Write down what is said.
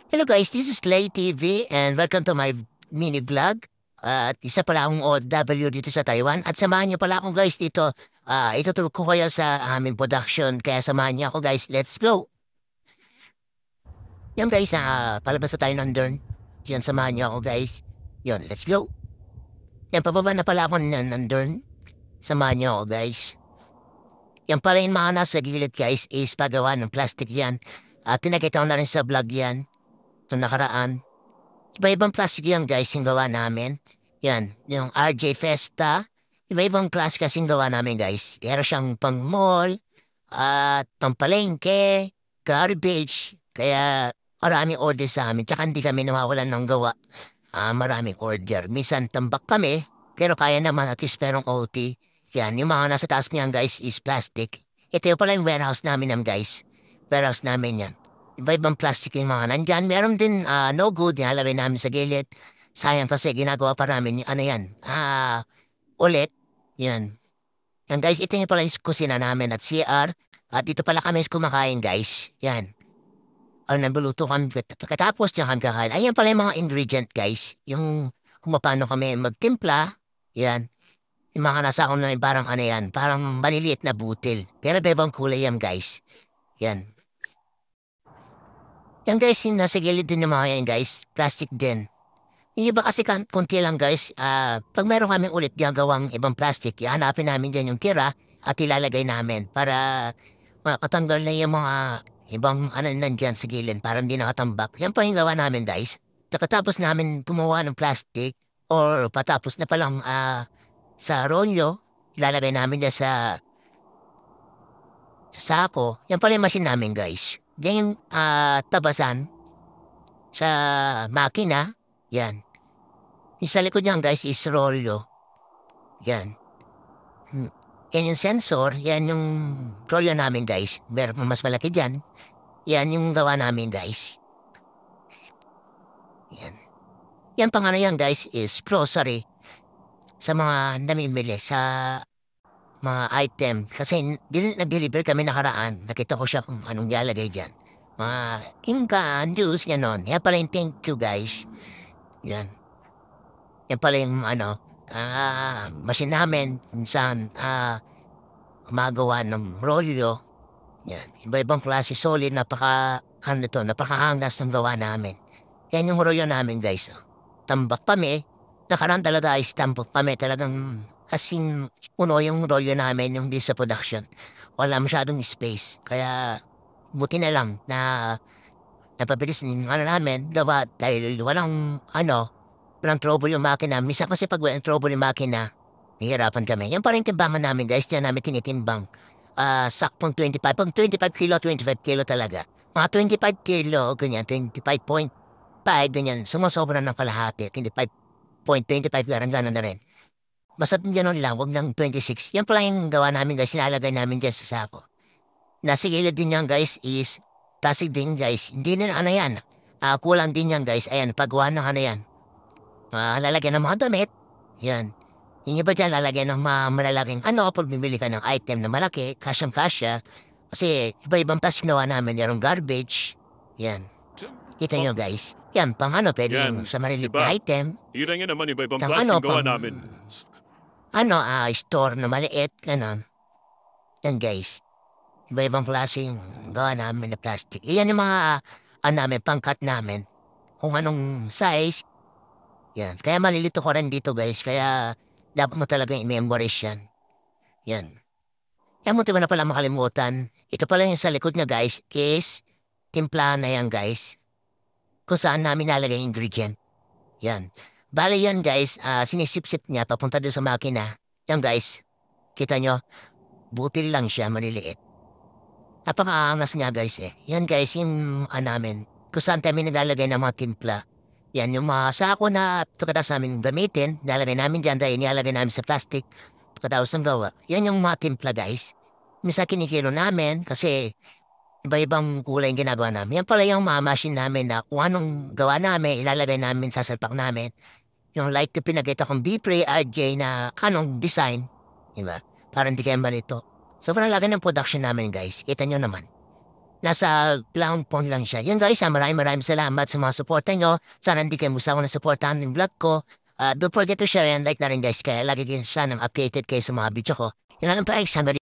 Hello guys, this is Lay TV and welcome to my mini vlog. At isa pala akong OFW dito sa Taiwan. At samahan niyo pala ako guys dito. Ituturo ko kayo sa aming production. Kaya samahan niyo ako guys. Let's go! Yan guys, palabas na tayo nandun. Yan, samahan niyo ako guys. Yan, let's go! Yan, pababa na pala ako nandun. Samahan niyo ako guys. Yan pala yung mga nasa gilid guys is pagawa ng plastic yan. At pinakita ko na rin sa vlog yan. Itong nakaraan. Iba-ibang plastic yan guys yung gawa namin. Yan, yung RJ Festa. Iba-ibang klase kasing gawa namin guys. Meron siyang pang mall, at pang palengke, garbage. Kaya maraming order sa amin. Tsaka hindi kami nawawalan ng gawa. Maraming order. Minsan tambak kami, pero kaya naman at least merong OT. Yan, yung mga nasa taas niyan guys is plastic. Ito yung pala yung warehouse namin guys. Warehouse namin yan. Iba-ibang plastic yung mga nandyan. Meron din no good, nilalagay namin sa gilid. Sayang kasi ginagawa pa namin yung ano yan. Ulit. Yan. Yan guys, ito yung pala yung kusina namin at CR. At dito pala kami kumakain guys. Yan. Ang nabuluto kami. Pagkatapos niya kami kakain. Ayan pala yung mga ingredient guys. Yung kung paano kami magtimpla. Yan. Yung mga nasa akong na parang ano yan. Parang maliliit na butil. Pero bebang kulay yan guys. Yan. Yan guys, yung nasa gilid din ng mga yan guys. Plastic din. Yung iba kasi kunti lang guys. Pag meron kaming ulit gagawang ibang plastic, ihanapin namin dyan yung tira at ilalagay namin para makatanggal na yung mga ibang ano nandyan sa gilid para hindi nakatambak. Yan pa yung gawa namin guys. Tapos namin gumawa ng plastic or patapos na palang sa rolyo, ilalagay namin dyan sa sako. Yan pala yung machine namin guys. Yan yung tabasan sa makina. Yan. Yung sa likod niyan guys is rolyo. Yan. Yan yung sensor. Yan yung rolyo namin guys. Meron pa mas malaki dyan. Yan yung gawa namin guys. Yan. Yan pang ano yan guys is grocery. Sa mga namimili sa mga item. Kasi nag-deliver kami nakaraan. Nakita ko siya kung anong ilalagay dyan. Mga inka, juice, ganon. Yan pala yung thank you guys. Yan. Yan pala yung ano, machine namin. Minsan, gumagawa ng rolyo. Yan. Iba-ibang klase solid. Napakahangas ng gawa namin. Yan yung rolyo namin guys. Tambak kami. Nakaraan talaga ay tambak kami. Talagang kasing puno yung rolyo namin yung di sa production. Wala masyadong space. Kaya buti na lang na napabilis yung ano namin. Gawa dahil walang trouble yung makina. Misa kasi pag walang trouble yung makina, nahihirapan kami. Yan pa rin timbangan namin guys. Diyan namin tinitimbang. Sakpong 25. Pag 25 kilo, 25 kilo talaga. Mga 25 kilo, ganyan, 25.5, ganyan. Sumusobra ng kalahati. 25.25, ganun na rin. Basta ganun lang, wag ng 26. Yan pala yung gawa namin guys, sinalagay namin dyan sa sako. Nasa gilid din yan guys is, tasig din guys, hindi na ano yan. Kulang din yan guys, ayan, paggawa ng ano yan. Lalagyan ng mga damit, yan. Yung iba dyan, lalagyan ng mga malalaking pag bibili ka ng item na malaki, kasyang-kasya. Kasi iba-ibang tas ginawa namin, yung garbage, yan. Kita nyo guys, yan, pang pwede yung Yan, sa maliliit iba. na item. Iran nga naman iba-ibang Pang plastic gawa pang namin. store na maliit, ganon. Yan guys. Iba-ibang klase yung gawa namin na plastic. Iyan yung mga, namin, pangkat namin. Kung anong size. Yan. Kaya malilito ko rin dito guys. Kaya dapat mo talaga i-memorize yan. Yan. Kaya mo na pala makalimutan. Ito pala yung sa likod niya guys. Is, timplahan na yan guys. Kung saan namin nalagay yung ingredient. Yan. Bale yan guys, sinisip-sip niya papunta doon sa makina. Yan guys. Kita nyo, butil lang siya, maliliit. Napakaangas nga guys eh. Yan guys, yung namin. Kung saan tayo nilalagay ng mga timpla. Yan yung mga sako na pagkatapos namin gamitin. Nilalagay namin dyan dahil nilalagay namin sa plastic. Pagkatapos ng gawa. Yan yung mga timpla guys. Misa kinikilo namin kasi iba-ibang kulay yung ginagawa namin. Yan pala yung mga machine namin na kung anong gawa namin, ilalagay namin sa salpak namin. Yung like yung pinagkita kong B-Pre RJ na anong design. Diba? Para hindi kayo malito. Sobrang laki ng production namin guys. Kita nyo naman. Nasa ground phone lang siya. Yun guys, maraming salamat sa mga suporta nyo. Sana hindi kayo musawa na supportahan yung vlog ko. Don't forget to share and like na rin guys, kaya lagi kayo sana updated kayo sa mga video ko. Yun lang pa guys,